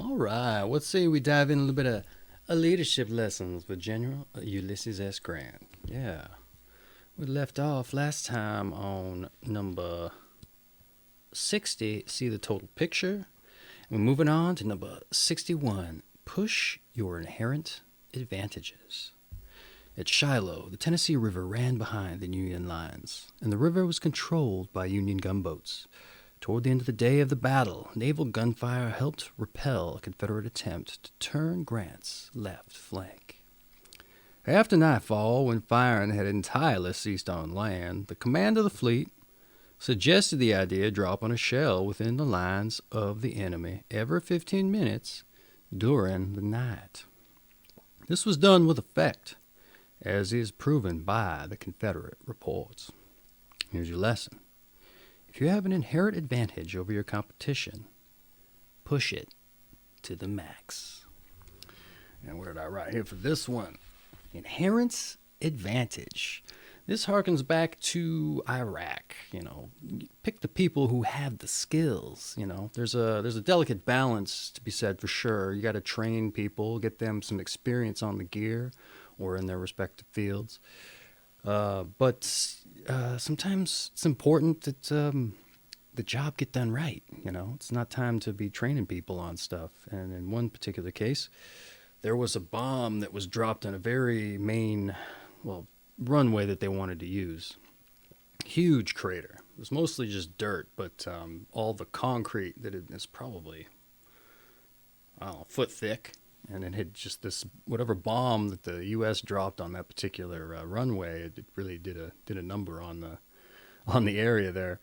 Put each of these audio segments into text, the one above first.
All right, let's say we dive in a little bit of leadership lessons with General Ulysses S. Grant. Yeah, we left off last time on number 60, see the total picture. We're moving on to number 61, push your inherent advantages. At Shiloh, the Tennessee River ran behind the Union lines, and the river was controlled by Union gunboats. Toward the end of the day of the battle, naval gunfire helped repel a Confederate attempt to turn Grant's left flank. After nightfall, when firing had entirely ceased on land, the commander of the fleet suggested the idea of dropping a shell within the lines of the enemy every 15 minutes during the night. This was done with effect, as is proven by the Confederate reports. Here's your lesson. If you have an inherent advantage over your competition, push it to the max. And what did I write here for this one? Inherent advantage. This harkens back to Iraq. Pick the people who have the skills. There's a delicate balance to be said for sure. You got to train people, get them some experience on the gear or in their respective fields. But sometimes it's important that the job get done right. It's not time to be training people on stuff. And in one particular case, there was a bomb that was dropped on a very main, runway that they wanted to use. Huge crater. It was mostly just dirt, but all the concrete that is probably, a foot thick. And it had just this whatever bomb that the U.S. dropped on that particular runway. It really did a number on the area there,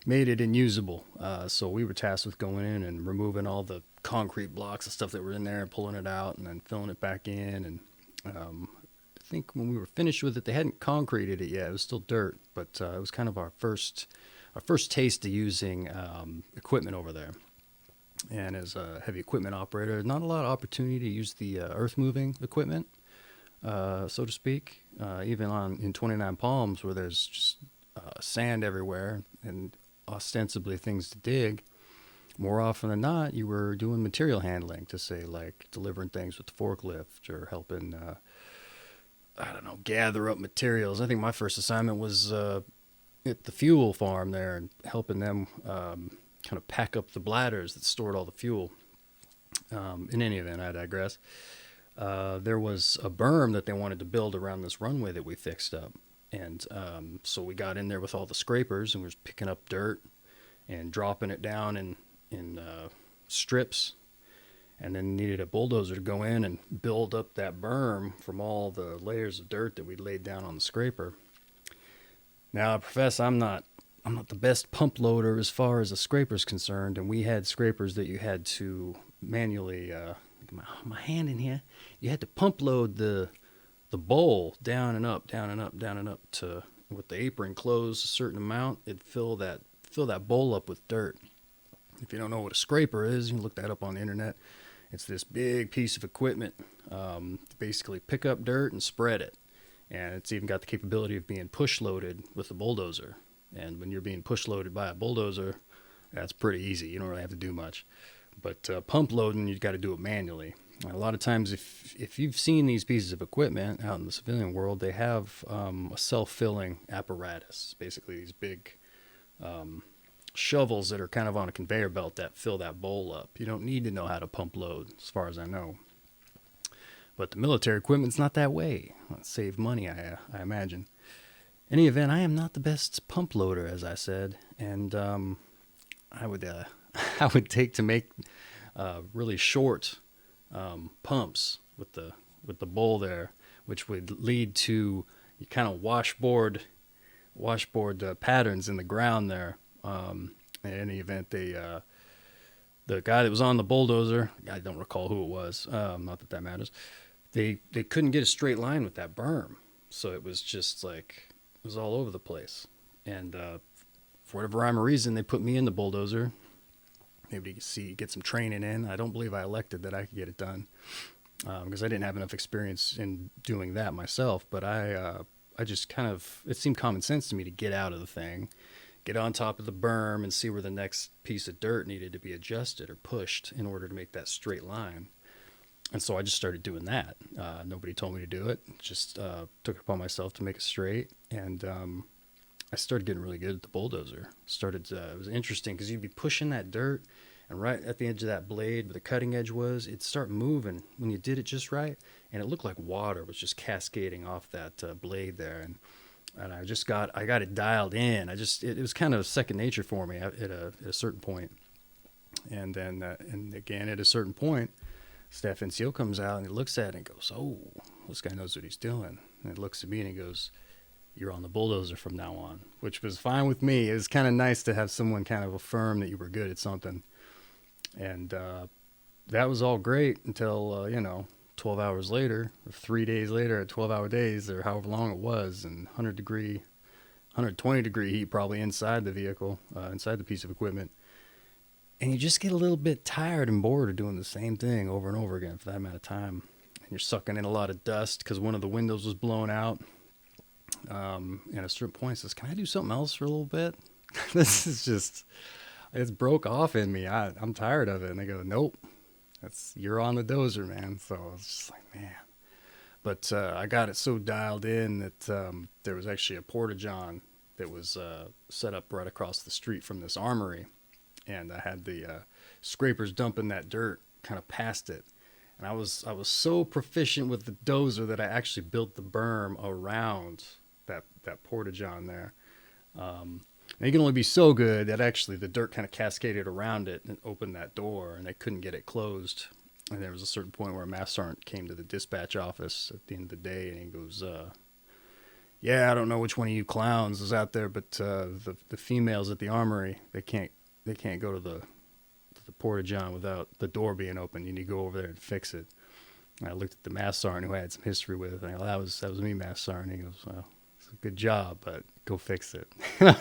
made it unusable. So we were tasked with going in and removing all the concrete blocks and stuff that were in there and pulling it out and then filling it back in. And I think when we were finished with it, they hadn't concreted it yet. It was still dirt, but it was kind of our first taste of using equipment over there. And as a heavy equipment operator, not a lot of opportunity to use the earth-moving equipment, so to speak. Even in 29 Palms, where there's just sand everywhere and ostensibly things to dig, more often than not, you were doing material handling, to say, like delivering things with the forklift or helping, gather up materials. I think my first assignment was at the fuel farm there and helping them kind of pack up the bladders that stored all the fuel. In any event, I digress. There was a berm that they wanted to build around this runway that we fixed up. And so we got in there with all the scrapers and we were picking up dirt and dropping it down in strips. And then needed a bulldozer to go in and build up that berm from all the layers of dirt that we'd laid down on the scraper. Now, I profess I'm not the best pump loader as far as a scraper is concerned, and we had scrapers that you had to manually, my hand in here, you had to pump load the bowl down and up, down and up, down and up to, with the apron closed a certain amount, it'd fill that bowl up with dirt. If you don't know what a scraper is, you can look that up on the internet. It's this big piece of equipment to basically pick up dirt and spread it. And it's even got the capability of being push loaded with a bulldozer. And when you're being push loaded by a bulldozer, that's pretty easy. You don't really have to do much. But pump loading, you've got to do it manually. And a lot of times, if you've seen these pieces of equipment out in the civilian world, they have a self-filling apparatus. Basically, these big shovels that are kind of on a conveyor belt that fill that bowl up. You don't need to know how to pump load, as far as I know. But the military equipment's not that way. Let's save money, I imagine. In any event, I am not the best pump loader, as I said, and I would take to make really short pumps with the bowl there, which would lead to kind of washboard patterns in the ground there. In any event, the guy that was on the bulldozer, I don't recall who it was. Not that matters. They couldn't get a straight line with that berm, so it was just like. It was all over the place. And for whatever rhyme or reason, they put me in the bulldozer. Maybe get some training in. I don't believe I elected that I could get it done because I didn't have enough experience in doing that myself. But I just kind of, it seemed common sense to me to get out of the thing get on top of the berm and see where the next piece of dirt needed to be adjusted or pushed in order to make that straight line. And so I just started doing that. Nobody told me to do it. Just took it upon myself to make it straight. And I started getting really good at the bulldozer. It was interesting because you'd be pushing that dirt, and right at the edge of that blade where the cutting edge was, it'd start moving when you did it just right. And it looked like water was just cascading off that blade there. And I got it dialed in. It was kind of second nature for me at a certain point. And then, and again, at a certain point, Staff NCO comes out and he looks at it and goes, "Oh, this guy knows what he's doing." And he looks at me and he goes, "You're on the bulldozer from now on," which was fine with me. It was kind of nice to have someone kind of affirm that you were good at something. And that was all great until, 12 hours later, or 3 days later, at 12-hour days, or however long it was, and 120-degree heat probably inside the vehicle, inside the piece of equipment. And you just get a little bit tired and bored of doing the same thing over and over again for that amount of time. And you're sucking in a lot of dust because one of the windows was blown out. And at a certain point, it says, "Can I do something else for a little bit?" This is just, it's broke off in me. I'm tired of it. And they go, "Nope, you're on the dozer, man." So I was just like, man. But I got it so dialed in that there was actually a porta-john that was set up right across the street from this armory. And I had the scrapers dumping that dirt kind of past it. And I was so proficient with the dozer that I actually built the berm around that porta-john there. And you can only be so good that actually the dirt kind of cascaded around it and opened that door, and they couldn't get it closed. And there was a certain point where a mass sergeant came to the dispatch office at the end of the day, and he goes, "Yeah, I don't know which one of you clowns is out there, but the females at the armory, they can't go to the porta-john without the door being open. You need to go over there and fix it." And I looked at the mass sergeant who I had some history with, and I go, that was me, mass sergeant. He goes, "Well, it's a good job, but go fix it."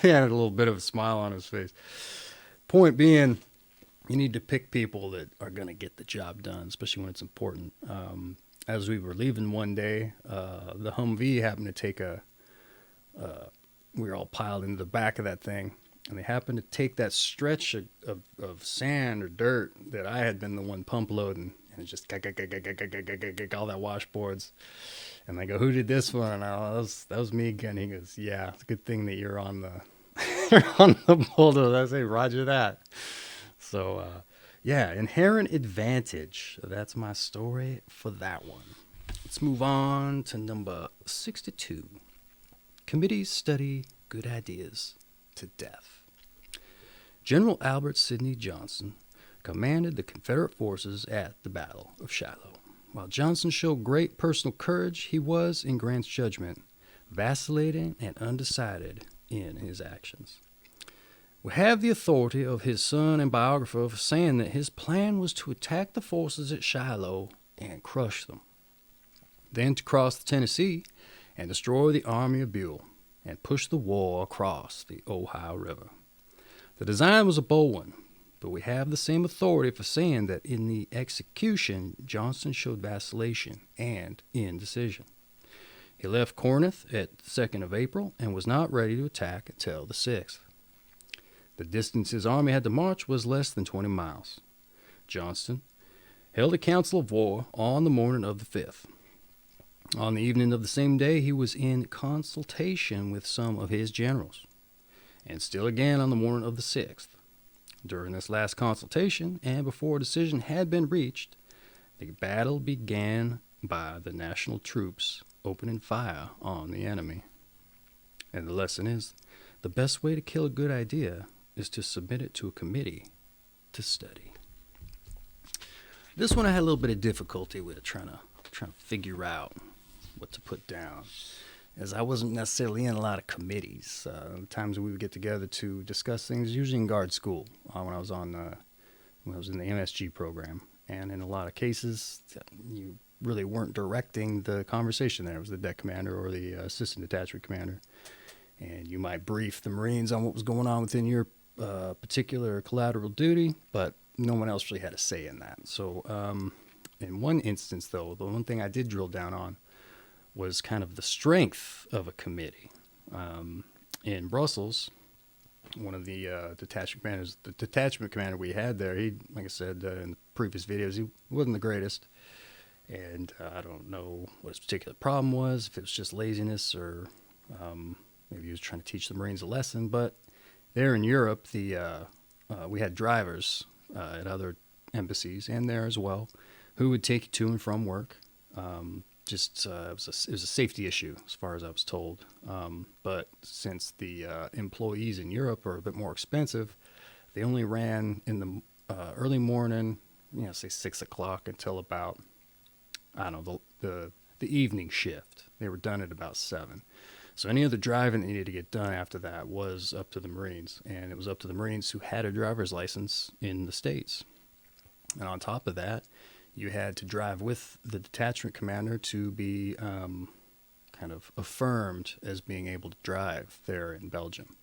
He had a little bit of a smile on his face. Point being, you need to pick people that are going to get the job done, especially when it's important. As we were leaving one day, the Humvee happened to take we were all piled into the back of that thing, and they happened to take that stretch of sand or dirt that I had been the one pump loading, and it just all that washboards. And they go, "Who did this one?" And that was me again. He goes, "Yeah, it's a good thing that you're on the you're on the bulldozer." I say, "Roger that." So yeah, inherent advantage. That's my story for that one. Let's move on to number 62. Committees study good ideas to death. General Albert Sidney Johnston commanded the Confederate forces at the Battle of Shiloh. While Johnston showed great personal courage, he was, in Grant's judgment, vacillating and undecided in his actions. We have the authority of his son and biographer for saying that his plan was to attack the forces at Shiloh and crush them, then to cross the Tennessee and destroy the army of Buell and push the war across the Ohio River. The design was a bold one, but we have the same authority for saying that in the execution, Johnston showed vacillation and indecision. He left Corinth at the 2nd of April and was not ready to attack until the 6th. The distance his army had to march was less than 20 miles. Johnston held a council of war on the morning of the 5th. On the evening of the same day, he was in consultation with some of his generals, and still again on the morning of the 6th. During this last consultation, and before a decision had been reached, the battle began by the national troops opening fire on the enemy. And the lesson is, the best way to kill a good idea is to submit it to a committee to study. This one I had a little bit of difficulty with trying to figure out what to put down, as I wasn't necessarily in a lot of committees. Times we would get together to discuss things, usually in guard school, when I was in the MSG program. And in a lot of cases, you really weren't directing the conversation there. It was the Det Commander or the assistant detachment commander. And you might brief the Marines on what was going on within your particular collateral duty, but no one else really had a say in that. So in one instance, though, the one thing I did drill down on was kind of the strength of a committee. In Brussels, one of the detachment commanders. The detachment commander we had there, he, like I said in the previous videos, he wasn't the greatest. And I don't know what his particular problem was, if it was just laziness or maybe he was trying to teach the Marines a lesson. But there in Europe, we had drivers at other embassies and there as well who would take you to and from work. It was a safety issue as far as I was told. But since the employees in Europe are a bit more expensive, they only ran in the early morning, say 6 o'clock until about, I don't know, the evening shift. They were done at about 7. So any other driving that needed to get done after that was up to the Marines, and it was up to the Marines who had a driver's license in the States. And on top of that, you had to drive with the detachment commander to be kind of affirmed as being able to drive there in Belgium.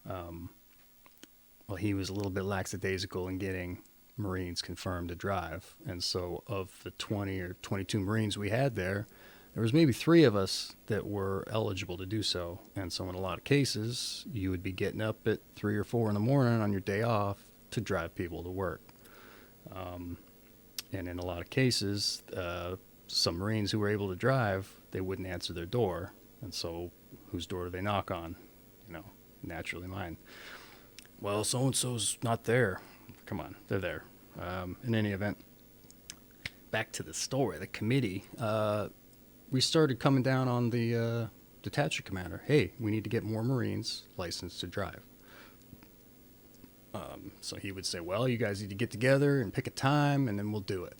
Well, he was a little bit lackadaisical in getting Marines confirmed to drive. And so of the 20 or 22 Marines we had there was maybe 3 of us that were eligible to do so. And so in a lot of cases, you would be getting up at 3 or 4 in the morning on your day off to drive people to work. And in a lot of cases, some Marines who were able to drive, they wouldn't answer their door. And so whose door do they knock on? Naturally mine. Well, so-and-so's not there. Come on, they're there. In any event, back to the story, the committee, we started coming down on the detachment commander. Hey, we need to get more Marines licensed to drive. So he would say, well, you guys need to get together and pick a time, and then we'll do it.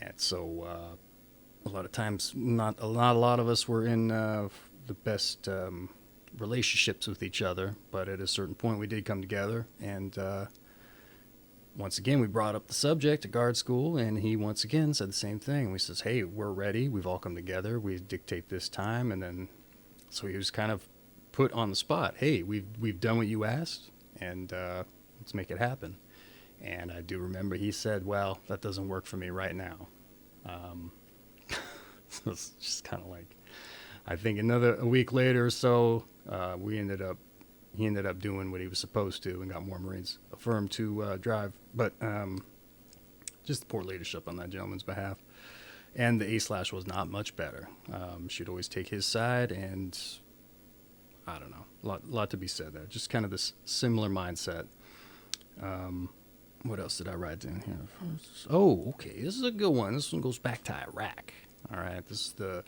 And so a lot of times, not a lot of us were in the best relationships with each other, but at a certain point we did come together, and once again we brought up the subject at guard school, and he once again said the same thing. We says, hey, we're ready, we've all come together, we dictate this time. And then so he was kind of put on the spot. Hey, we've done what you asked, and let's make it happen. And I do remember he said, well, that doesn't work for me right now. So it's just kind of like, I think a week later or so, he ended up doing what he was supposed to and got more Marines affirmed to drive. But just poor leadership on that gentleman's behalf. And the A/ was not much better. She'd always take his side, and I don't know, lot to be said there. Just kind of this similar mindset. What else did I write down here? Oh, okay, this is a good one. This one goes back to Iraq. All right, this is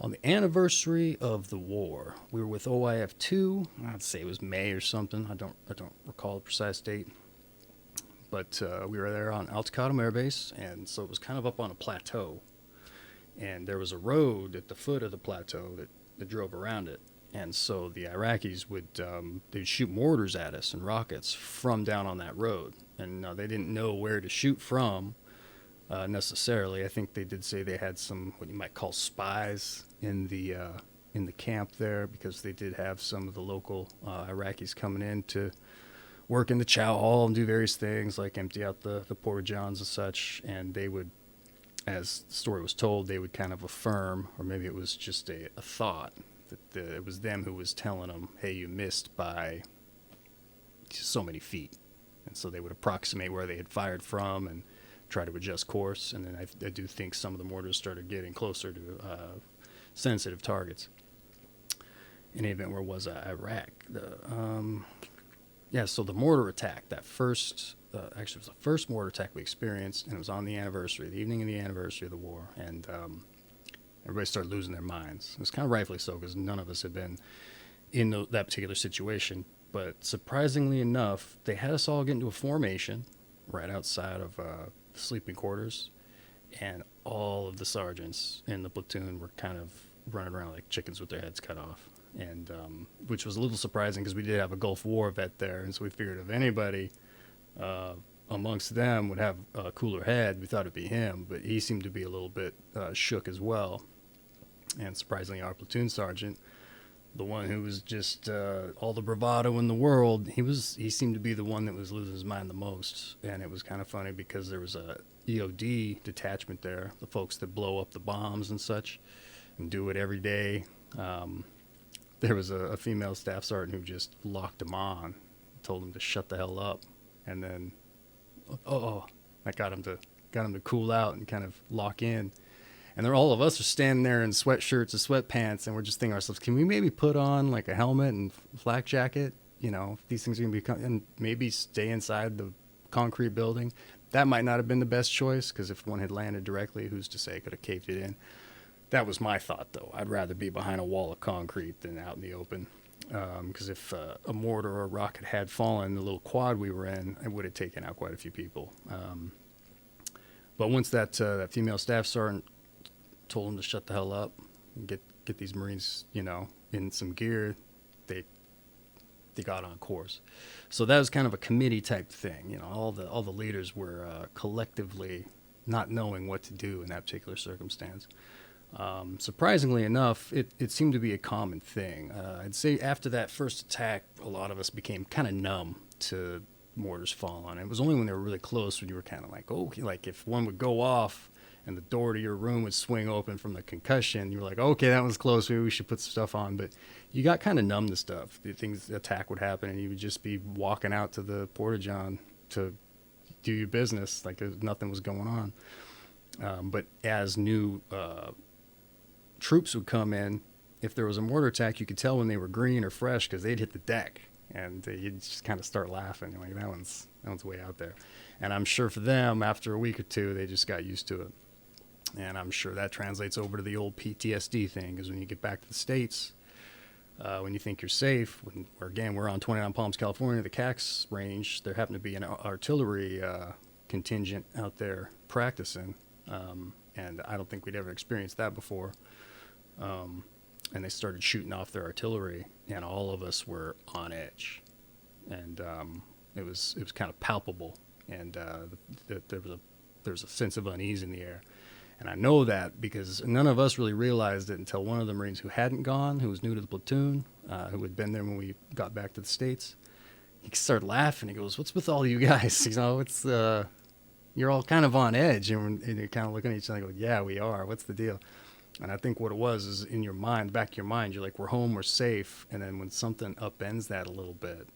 on the anniversary of the war. We were with OIF 2. I'd say it was May or something. I don't recall the precise date. But we were there on Al Taqaddum Air Base, and so it was kind of up on a plateau. And there was a road at the foot of the plateau that drove around it. And so the Iraqis they'd shoot mortars at us and rockets from down on that road. And they didn't know where to shoot from necessarily. I think they did say they had some what you might call spies in the camp there, because they did have some of the local Iraqis coming in to work in the chow hall and do various things like empty out the porta johns and such. And they would, as the story was told, they would kind of affirm, or maybe it was just a thought, that it was them who was telling them, hey, you missed by so many feet. And so they would approximate where they had fired from and try to adjust course. And then I do think some of the mortars started getting closer to sensitive targets. In any event, where was I? Iraq. So the mortar attack, that first, actually it was the first mortar attack we experienced, and it was on the evening of the anniversary of the war. And everybody started losing their minds. It was kind of rightfully so, because none of us had been in that particular situation. But surprisingly enough, they had us all get into a formation right outside of the sleeping quarters, and all of the sergeants in the platoon were kind of running around like chickens with their heads cut off, and which was a little surprising, because we did have a Gulf War vet there, and so we figured if anybody amongst them would have a cooler head, we thought it'd be him. But he seemed to be a little bit shook as well. And surprisingly, our platoon sergeant, the one who was just all the bravado in the world, he seemed to be the one that was losing his mind the most. And it was kind of funny, because there was a EOD detachment there, the folks that blow up the bombs and such and do it every day. there was a female staff sergeant who just locked him on, told him to shut the hell up, and then, that got him to cool out and kind of lock in. And then all of us are standing there in sweatshirts and sweatpants, and we're just thinking to ourselves, can we maybe put on like a helmet and flak jacket? You know, if these things are going to be, and maybe stay inside the concrete building. That might not have been the best choice, because if one had landed directly, who's to say, could have caved it in. That was my thought, though. I'd rather be behind a wall of concrete than out in the open. Because if a mortar or a rocket had fallen, the little quad we were in, it would have taken out quite a few people. But once that female staff sergeant told him to shut the hell up and get these Marines, you know, in some gear, they got on course. So that was kind of a committee type thing. You know, all the leaders were collectively not knowing what to do in that particular circumstance. Surprisingly enough, it seemed to be a common thing. I'd say after that first attack, a lot of us became kind of numb to mortars falling. It was only when they were really close when you were kind of like, okay, like if one would go off and the door to your room would swing open from the concussion, you were like, okay, that was close, maybe we should put some stuff on. But you got kind of numb to stuff. The attack would happen, and you would just be walking out to the porta-john to do your business like nothing was going on. But as new troops would come in, if there was a mortar attack, you could tell when they were green or fresh because they'd hit the deck, and you'd just kind of start laughing. You're like, that one's way out there. And I'm sure for them, after a week or two, they just got used to it. And I'm sure that translates over to the old PTSD thing, because when you get back to the States, when you think you're safe, we're on 29 Palms, California, the CAX range, there happened to be an artillery contingent out there practicing, and I don't think we'd ever experienced that before. And they started shooting off their artillery, and all of us were on edge, and it was kind of palpable, and there was a sense of unease in the air. And I know that because none of us really realized it until one of the Marines who hadn't gone, who was new to the platoon, who had been there when we got back to the States, he started laughing. He goes, "What's with all you guys? You know, it's you're all kind of on edge." And you're kind of looking at each other and go, "Yeah, we are. What's the deal?" And I think what it was is in your mind, back of your mind, you're like, we're home, we're safe. And then when something upends that a little bit,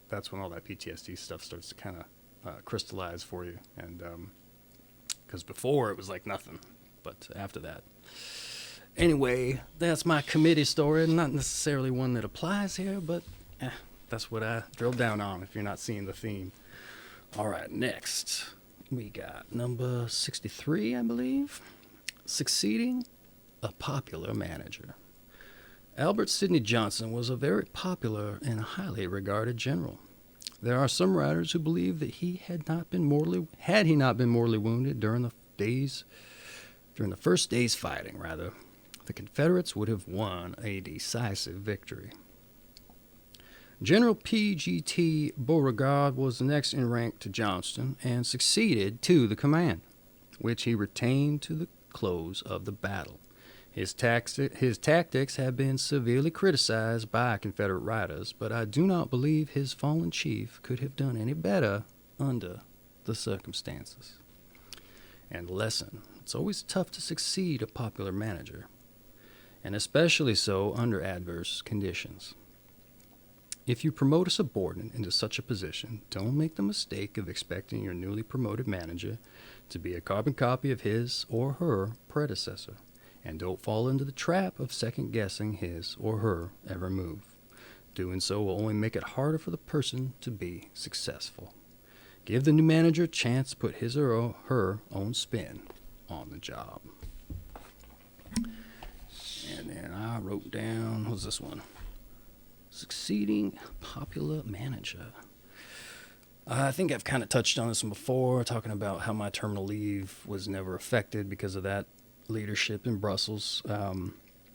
that's when all that PTSD stuff starts to kind of crystallize for you. And because before it was like nothing, but after that. Anyway, that's my committee story. Not necessarily one that applies here, but that's what I drilled down on if you're not seeing the theme. All right, next we got number 63, I believe. Succeeding a popular manager. Albert Sidney Johnston was a very popular and highly regarded general. There are some writers who believe that had he not been mortally wounded during the first day's fighting, the Confederates would have won a decisive victory. General P.G.T. Beauregard was the next in rank to Johnston and succeeded to the command, which he retained to the close of the battle. His tactics have been severely criticized by Confederate writers, but I do not believe his fallen chief could have done any better under the circumstances. And lesson: it's always tough to succeed a popular manager, and especially so under adverse conditions. If you promote a subordinate into such a position, don't make the mistake of expecting your newly promoted manager to be a carbon copy of his or her predecessor, and don't fall into the trap of second-guessing his or her every move. Doing so will only make it harder for the person to be successful. Give the new manager a chance to put his or her own spin on the job. And then I wrote down, what was this one? Succeeding popular manager. I think I've kind of touched on this one before, talking about how my terminal leave was never affected because of that leadership in Brussels.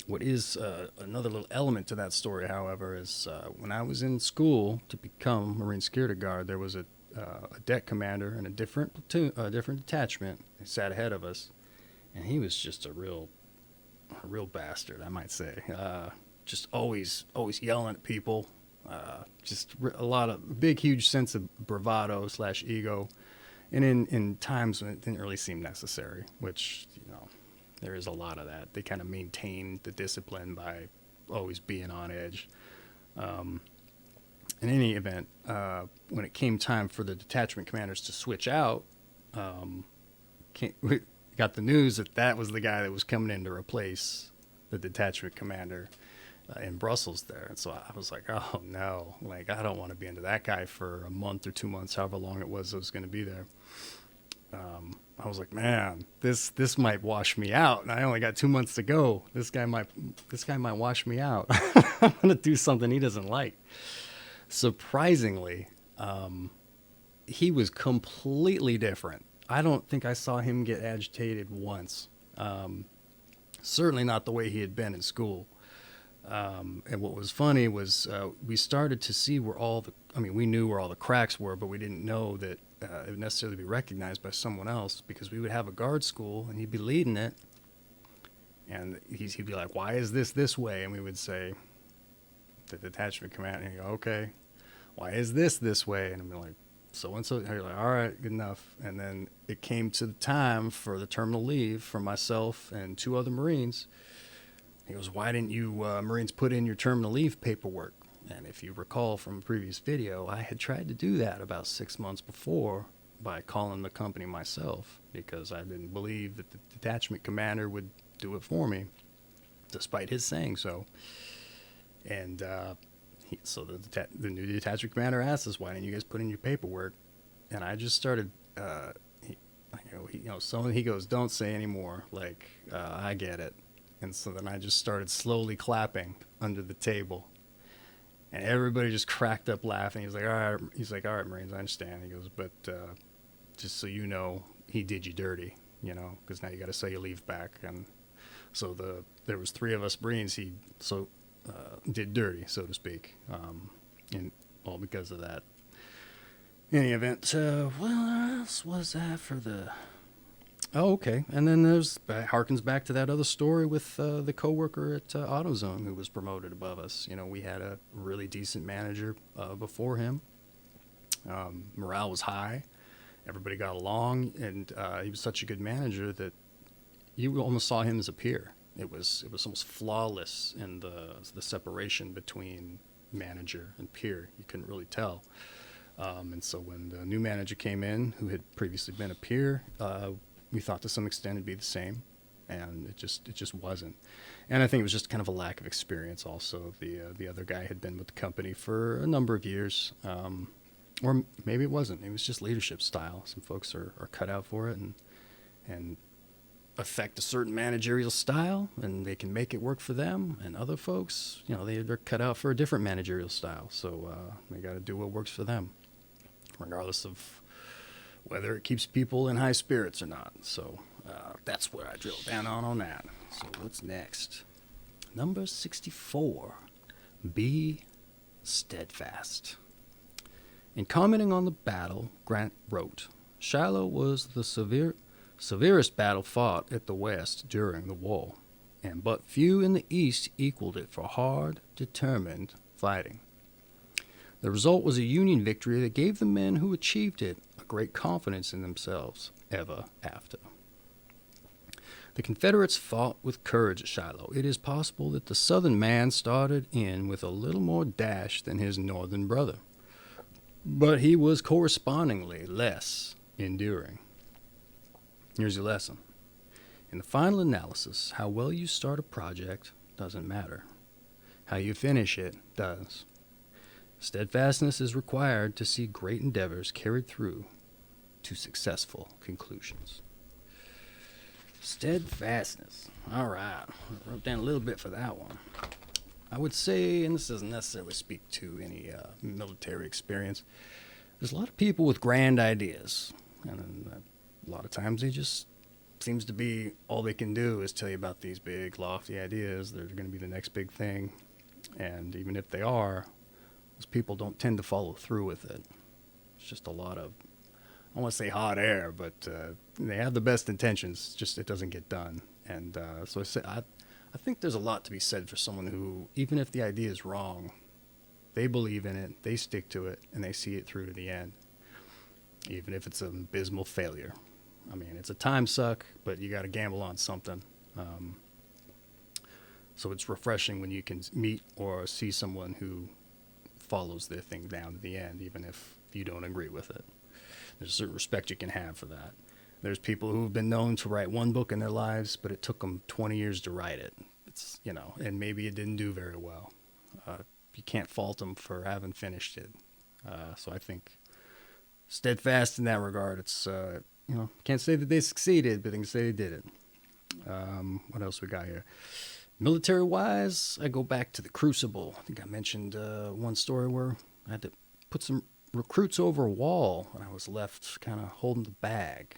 What is another little element to that story, however, is when I was in school to become Marine Security Guard, there was a Det Commander in a different platoon, a different detachment. He sat ahead of us, and he was just a real bastard, I might say. Just always yelling at people. Just a lot of big, huge sense of bravado / ego, and in times when it didn't really seem necessary, which, there is a lot of that. They kind of maintain the discipline by always being on edge. In any event, when it came time for the detachment commanders to switch out, we got the news that was the guy that was coming in to replace the detachment commander in Brussels there. And so I was like, oh no, like I don't want to be into that guy for a month or 2 months, however long it was going to be there. I was like, man, this might wash me out, and I only got 2 months to go. This guy might wash me out. I'm gonna do something he doesn't like. Surprisingly, he was completely different. I don't think I saw him get agitated once. Certainly not the way he had been in school. And what was funny was we started to see we knew where all the cracks were, but we didn't know that it would necessarily be recognized by someone else, because we would have a guard school and he'd be leading it. And he'd be like, why is this way? And we would say, the detachment commander, and he'd go, okay, why is this way? And I'd be like, so-and-so. And you're like, all right, good enough. And then it came to the time for the terminal leave for myself and 2 other Marines. He goes, why didn't you Marines put in your terminal leave paperwork? And if you recall from a previous video, I had tried to do that about 6 months before by calling the company myself, because I didn't believe that the detachment commander would do it for me, despite his saying so. And so the new detachment commander asked us, why didn't you guys put in your paperwork? And I just started, he goes, don't say anymore. Like, I get it. And so then I just started slowly clapping under the table. And everybody just cracked up laughing. He's like, all right, Marines, I understand. He goes, but just so you know, he did you dirty, because now you got to say your leave back. And so there was 3 of us Marines he did dirty, so to speak, and all because of that. In any event, what else was that for the... Oh, okay. And then harkens back to that other story with the coworker at AutoZone who was promoted above us. We had a really decent manager before him. Morale was high. Everybody got along, and he was such a good manager that you almost saw him as a peer. It was almost flawless in the separation between manager and peer. You couldn't really tell. And so when the new manager came in, who had previously been a peer, we thought to some extent it'd be the same, and it just wasn't. And I think it was just kind of a lack of experience. Also, the other guy had been with the company for a number of years, or maybe it wasn't. It was just leadership style. Some folks are cut out for it and affect a certain managerial style, and they can make it work for them. And other folks, they're cut out for a different managerial style. So they got to do what works for them, regardless of whether it keeps people in high spirits or not. So that's where I drill down on that. So what's next? Number 64. Be steadfast. In commenting on the battle, Grant wrote, Shiloh was the severest battle fought at the West during the war, and but few in the East equaled it for hard, determined fighting. The result was a Union victory that gave the men who achieved it a great confidence in themselves ever after. The Confederates fought with courage at Shiloh. It is possible that the Southern man started in with a little more dash than his Northern brother, but he was correspondingly less enduring. Here's your lesson. In the final analysis, how well you start a project doesn't matter. How you finish it does. Steadfastness is required to see great endeavors carried through to successful conclusions. Steadfastness. All right. I wrote down a little bit for that one. I would say, and this doesn't necessarily speak to any military experience, there's a lot of people with grand ideas. And a lot of times they just seems to be all they can do is tell you about these big, lofty ideas. They're going to be the next big thing. And even if they are, those people don't tend to follow through with it. It's just a lot of, I don't want to say hot air, but they have the best intentions, just it doesn't get done. And so I think there's a lot to be said for someone who, even if the idea is wrong, they believe in it, they stick to it, and they see it through to the end, even if it's an abysmal failure. I mean, it's a time suck, but you got to gamble on something. So it's refreshing when you can meet or see someone who follows their thing down to the end, even if you don't agree with it. There's a certain respect you can have for that. There's people who've been known to write one book in their lives, but it took them 20 years to write it. It's, and maybe it didn't do very well. You can't fault them for having finished it. So I think Steadfast in that regard. It's, can't say that they succeeded, but they can say they did it. What else we got here? Military-wise, I go back to the Crucible. I think I mentioned one story where I had to put some recruits over a wall, and I was left kind of holding the bag,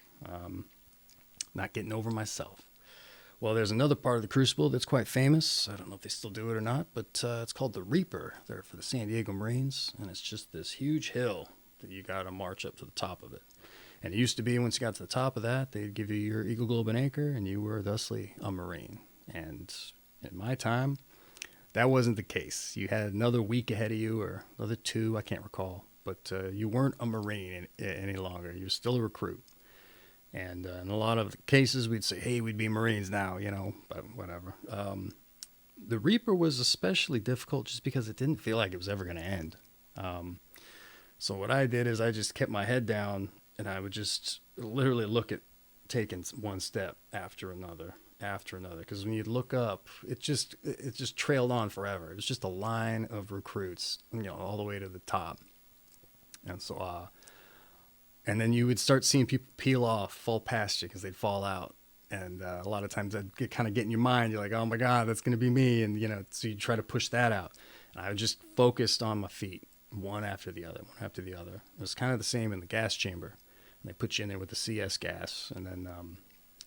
not getting over myself. Well, there's another part of the Crucible that's quite famous. I don't know if they still do it or not, but it's called the Reaper. They're for the San Diego Marines, and it's just this huge hill that you got to march up to the top of it. And it used to be once you got to the top of that, they'd give you your Eagle, Globe, and Anchor, and you were thusly a Marine. And in my time, that wasn't the case. You had another week ahead of you, or another 2, I can't recall. But you weren't a Marine any longer. You were still a recruit. And in a lot of cases, we'd say, hey, we'd be Marines now, but whatever. The Reaper was especially difficult just because it didn't feel like it was ever going to end. So what I did is I just kept my head down, and I would just literally look at taking one step after another. Because when you look up, it just trailed on forever. It was just a line of recruits, all the way to the top. And so, and then you would start seeing people peel off, fall past you because they'd fall out. And a lot of times that'd kind of get in your mind. You're like, oh my God, that's going to be me. And, so you try to push that out. And I was just focused on my feet, one after the other. It was kind of the same in the gas chamber. And they put you in there with the CS gas. And then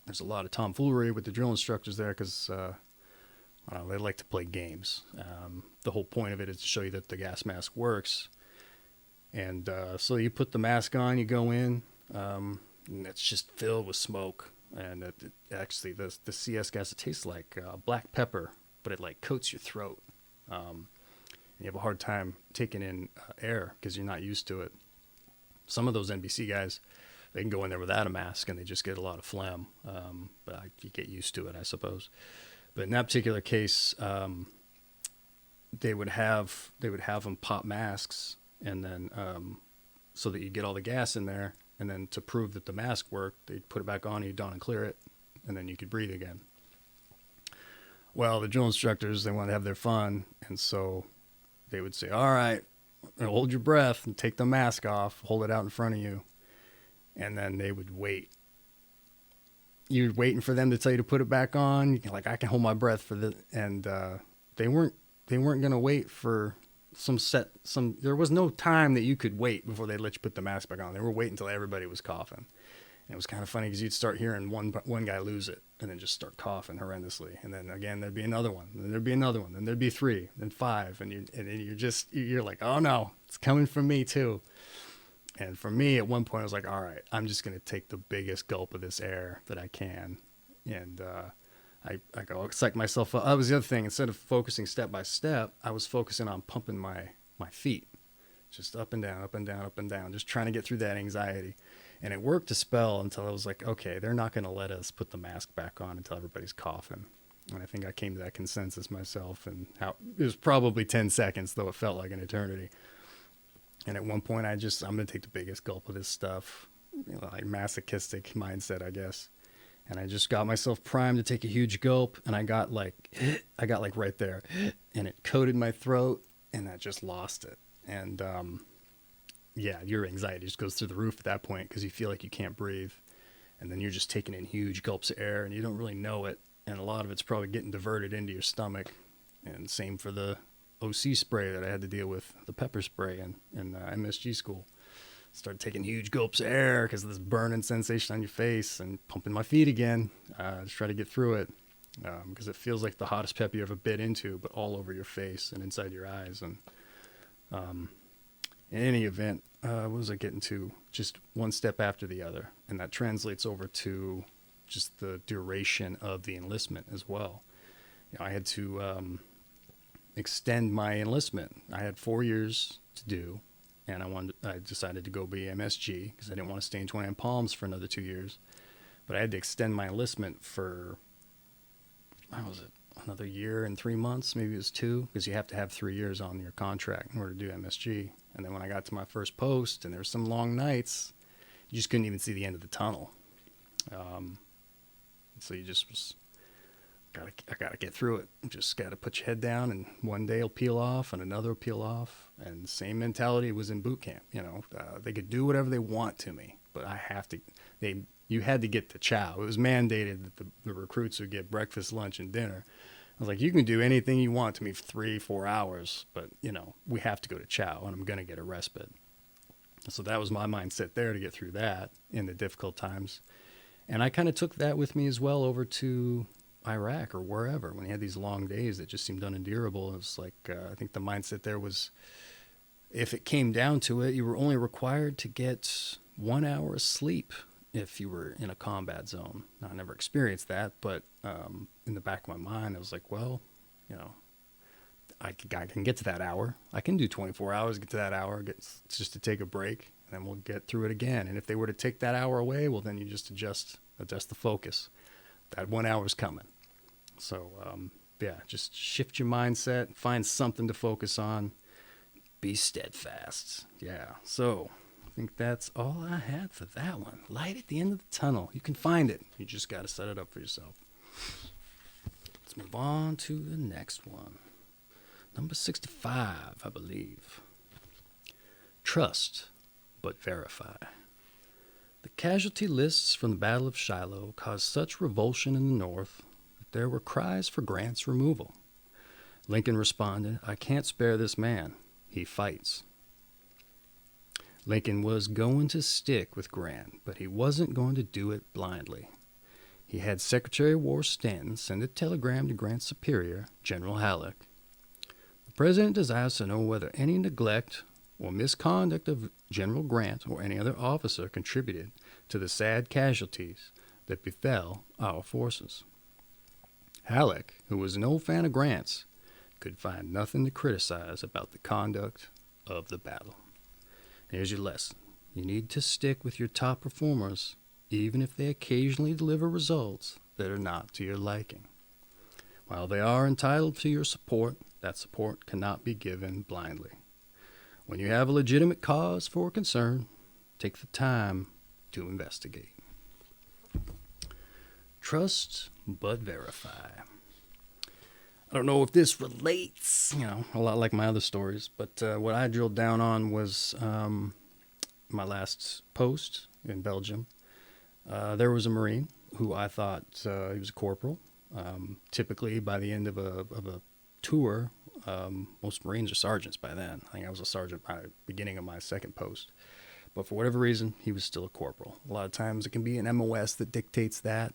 there's a lot of tomfoolery with the drill instructors there because they like to play games. The whole point of it is to show you that the gas mask works. And so you put the mask on, you go in, and it's just filled with smoke. And actually, the CS gas, it tastes like black pepper, but it like coats your throat. And you have a hard time taking in air because you're not used to it. Some of those NBC guys, they can go in there without a mask and they just get a lot of phlegm. But you get used to it, I suppose. But in that particular case, they would have them pop masks. And then, so that you get all the gas in there, and then to prove that the mask worked, they'd put it back on, you'd don and clear it, and then you could breathe again. Well, the drill instructors, they wanted to have their fun, and so they would say, all right, hold your breath and take the mask off, hold it out in front of you, and then they would wait. You're waiting for them to tell you to put it back on. You can, like, I can hold my breath for the, and they weren't going to wait for there was no time that you could wait before they let you put the mask back on. They were waiting until everybody was coughing. And it was kind of funny because you'd start hearing one guy lose it and then just start coughing horrendously. And then again, there'd be another one, and then there'd be another one, then there'd be 3, then 5. And you're like, oh no, it's coming from me too. And for me, at one point, I was like, all right, I'm just going to take the biggest gulp of this air that I can. And, I go psych myself up. That was the other thing. Instead of focusing step by step, I was focusing on pumping my feet, just up and down, up and down, up and down, just trying to get through that anxiety. And it worked a spell until I was like, okay, they're not going to let us put the mask back on until everybody's coughing. And I think I came to that consensus myself. And it was probably 10 seconds, though it felt like an eternity. And at one point, I'm going to take the biggest gulp of this stuff, like masochistic mindset, I guess. And I just got myself primed to take a huge gulp, and I got like right there, and it coated my throat, and I just lost it. And your anxiety just goes through the roof at that point because you feel like you can't breathe, and then you're just taking in huge gulps of air, and you don't really know it, and a lot of it's probably getting diverted into your stomach. And same for the OC spray that I had to deal with, the pepper spray in MSG school. Started taking huge gulps of air because of this burning sensation on your face, and pumping my feet again to try to get through it because it feels like the hottest pep you ever bit into, but all over your face and inside your eyes. And in any event, what was I getting to? Just one step after the other. And that translates over to just the duration of the enlistment as well. I had to extend my enlistment. I had 4 years to do. And I decided to go be MSG because I didn't want to stay in 29 Palms for another 2 years. But I had to extend my enlistment for, another year and 3 months, maybe it was 2, because you have to have 3 years on your contract in order to do MSG. And then when I got to my first post, and there were some long nights, you just couldn't even see the end of the tunnel. So you just was, I gotta get through it. Just gotta put your head down, and one day will peel off, and another will peel off. And the same mentality was in boot camp. They could do whatever they want to me, but I have to. You had to get to chow. It was mandated that the recruits would get breakfast, lunch, and dinner. I was like, you can do anything you want to me for 3-4 hours, but we have to go to chow, and I'm gonna get a respite. So that was my mindset there, to get through that in the difficult times. And I kind of took that with me as well over to Iraq or wherever, when he had these long days that just seemed unendurable. It was like, I think the mindset there was, if it came down to it, you were only required to get 1 hour of sleep if you were in a combat zone. Now, I never experienced that, but in the back of my mind, I was like, well, I can get to that hour. I can do 24 hours, get to that hour, just to take a break, and then we'll get through it again. And if they were to take that hour away, well, then you just adjust the focus. That 1 hour is coming. So, just shift your mindset, find something to focus on, be steadfast. Yeah, so I think that's all I had for that one. Light at the end of the tunnel. You can find it. You just got to set it up for yourself. Let's move on to the next one. Number 65, I believe. Trust, but verify. The casualty lists from the Battle of Shiloh caused such revulsion in the North that there were cries for Grant's removal. Lincoln responded, "I can't spare this man. He fights." Lincoln was going to stick with Grant, but he wasn't going to do it blindly. He had Secretary of War Stanton send a telegram to Grant's superior, General Halleck. The President desires to know whether any neglect or misconduct of General Grant or any other officer contributed to the sad casualties that befell our forces. Halleck, who was no fan of Grant's, could find nothing to criticize about the conduct of the battle. Here's your lesson. You need to stick with your top performers, even if they occasionally deliver results that are not to your liking. While they are entitled to your support, that support cannot be given blindly. When you have a legitimate cause for concern, take the time to investigate. Trust, but verify. I don't know if this relates, a lot like my other stories, but what I drilled down on was my last post in Belgium. There was a Marine who I thought he was a corporal. Typically, by the end of a tour, most Marines are sergeants by then. I think I was a sergeant by the beginning of my second post. But for whatever reason, he was still a corporal. A lot of times it can be an MOS that dictates that.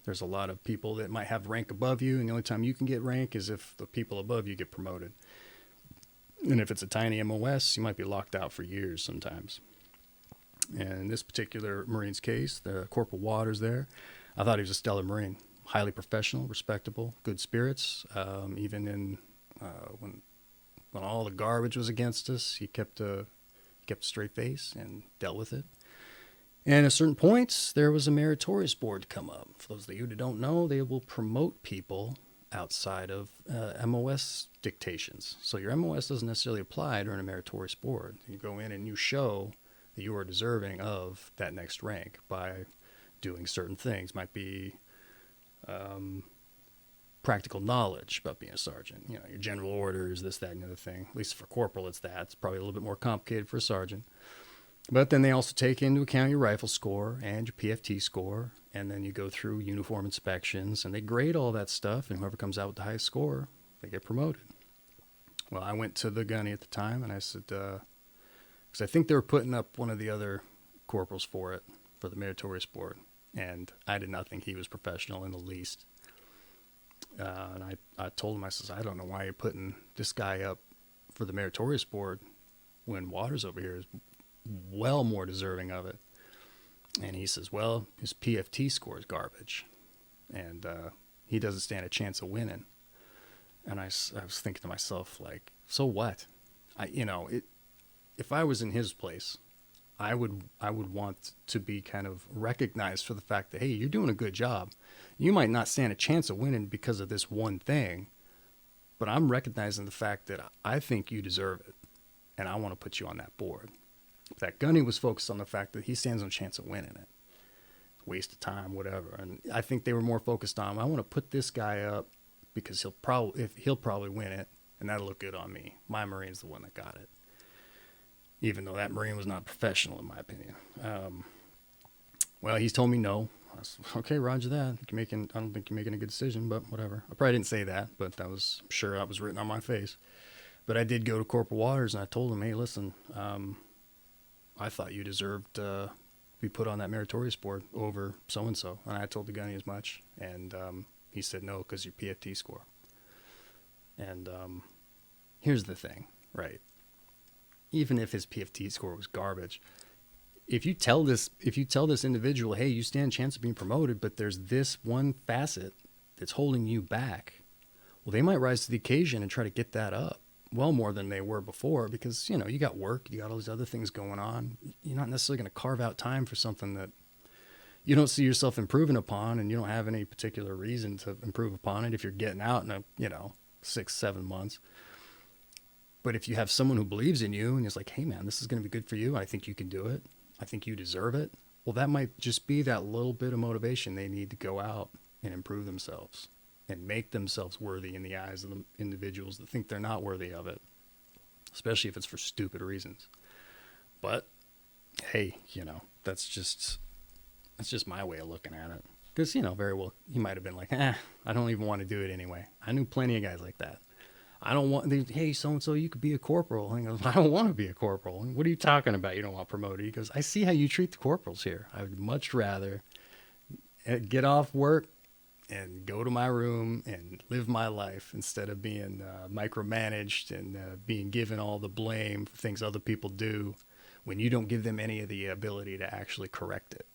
There's a lot of people that might have rank above you, and the only time you can get rank is if the people above you get promoted. And if it's a tiny MOS, you might be locked out for years sometimes. And in this particular Marine's case, the Corporal Waters there, I thought he was a stellar Marine. Highly professional, respectable, good spirits. Even in when all the garbage was against us, he kept a straight face and dealt with it. And at certain points, there was a Meritorious board to come up. For those of you who don't know, they will promote people outside of MOS dictations. So your MOS doesn't necessarily apply during a Meritorious board. You go in and you show that you are deserving of that next rank by doing certain things. Might be practical knowledge about being a sergeant. Your general orders, this, that, and the other thing. At least for corporal, it's that. It's probably a little bit more complicated for a sergeant. But then they also take into account your rifle score and your PFT score, and then you go through uniform inspections, and they grade all that stuff, and whoever comes out with the highest score, they get promoted. Well, I went to the gunny at the time, and I said, because I think they were putting up one of the other corporals for the Meritorious board, and I did not think he was professional in the least. And I told him, I says, I don't know why you're putting this guy up for the Meritorious board when Waters over here is well more deserving of it. And he says, well, his PFT score is garbage, and he doesn't stand a chance of winning. And I was thinking to myself, like, so what? If I was in his place, I would want to be kind of recognized for the fact that, hey, you're doing a good job. You might not stand a chance of winning because of this one thing, but I'm recognizing the fact that I think you deserve it, and I want to put you on that board. That Gunny was focused on the fact that he stands no chance of winning it. Waste of time, whatever. And I think they were more focused on, I want to put this guy up because he'll probably win it, and that'll look good on me. My Marine's the one that got it. Even though that Marine was not professional, in my opinion. Well, he's told me no. I was, okay, roger that. I don't think you're making a good decision, but whatever. I probably didn't say that, but I'm sure that was written on my face. But I did go to Corporal Waters, and I told him, hey, listen, I thought you deserved to be put on that Meritorious board over so-and-so. And I told the Gunny as much, and he said no because your PFT score. And here's the thing, right? Even if his PFT score was garbage, if you tell this individual, hey, you stand a chance of being promoted, but there's this one facet that's holding you back, well, they might rise to the occasion and try to get that up well more than they were before because, you got work, you got all these other things going on. You're not necessarily going to carve out time for something that you don't see yourself improving upon, and you don't have any particular reason to improve upon it if you're getting out in 6-7 months. But if you have someone who believes in you and is like, hey, man, this is going to be good for you. I think you can do it. I think you deserve it. Well, that might just be that little bit of motivation they need to go out and improve themselves and make themselves worthy in the eyes of the individuals that think they're not worthy of it, especially if it's for stupid reasons. But, hey, that's just my way of looking at it. Because, very well, he might have been like, I don't even want to do it anyway. I knew plenty of guys like that. I don't want, hey, so-and-so, you could be a corporal. And he goes, I don't want to be a corporal. And what are you talking about? You don't want promoted. He goes, I see how you treat the corporals here. I would much rather get off work and go to my room and live my life instead of being micromanaged and being given all the blame for things other people do when you don't give them any of the ability to actually correct it.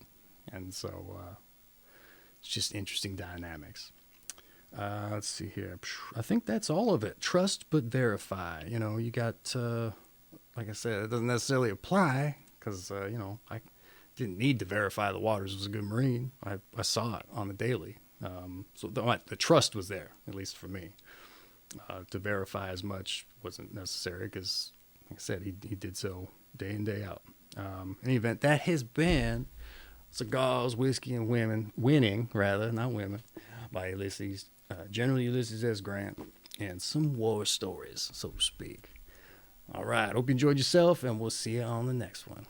And so it's just interesting dynamics. Let's see here. I think that's all of it. Trust but verify. You got, like I said, it doesn't necessarily apply because, I didn't need to verify the Waters was a good Marine. I saw it on the daily. So the trust was there, at least for me. To verify as much wasn't necessary because, like I said, he did so day in, day out. In any event, that has been Cigars, Whiskey, and Winning, not women, by Ulysses. General Ulysses S. Grant, and some war stories, so to speak. All right, hope you enjoyed yourself, and we'll see you on the next one.